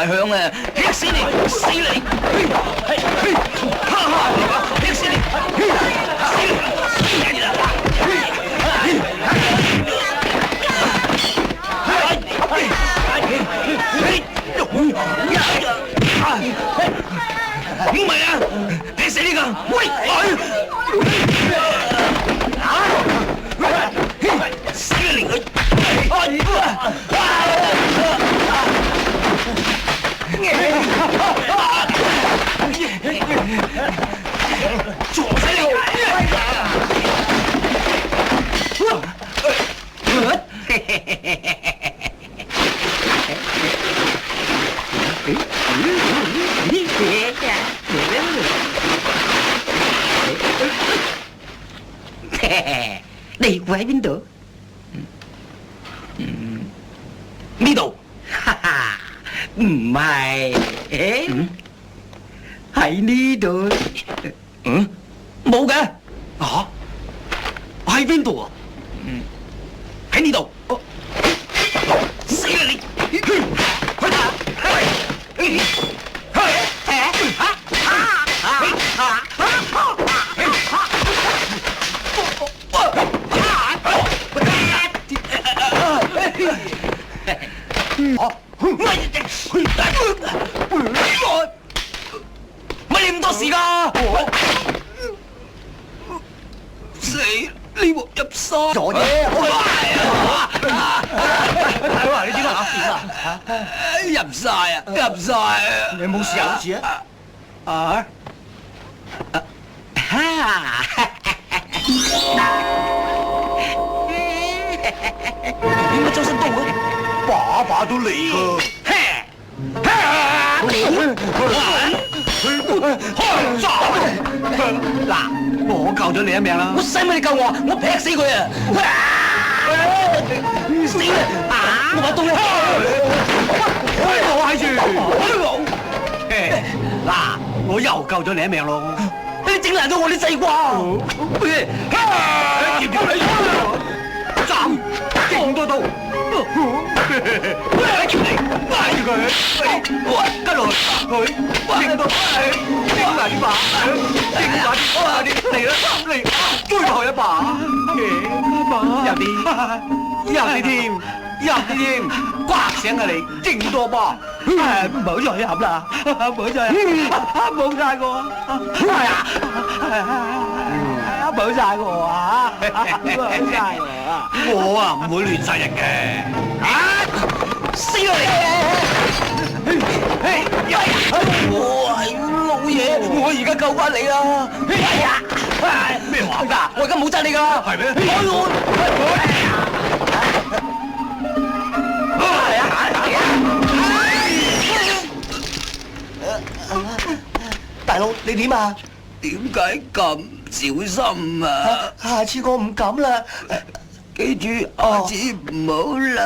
埋香啊！劈死你，死你！劈死你！唔係啊！劈死呢個！喂！死你個！撞死你！你估喺邊度？呢度。哈哈，唔係，喺呢度。冇嘅。啊？喺邊度啊？喺呢度。死啦你！乜你咁多事㗎？死！呢鑊入沙咗啫！大佬啊，你點啊？入晒啊！入晒啊！你冇事啊？好似啊？啊？點解周身刀嘅？把把都嚟㗎！嗱，我救咗你一命啦！我使乜你救我？我劈死佢啊！死啦！我把刀咧，我喺住。嗱，我又救咗你一命咯！你整爛咗我啲西瓜！斬！勁多刀！拉住佢，跟落去，勁多，勁大啲把，勁大啲，嚟啦，嚟，最後一把，入啲添，刮醒啊你，勁多把，唔好再飲啦，唔好再飲，冇晒我，係啊，冇晒我啊，冇晒我啊，唔會亂殺人嘅。死啦你！我係老嘢，我而家救翻你啦！咩話？我而家冇憎你噶，係咩？大佬，你點啊？點解咁小心啊？下次我唔敢啦。記住，下次唔好啦。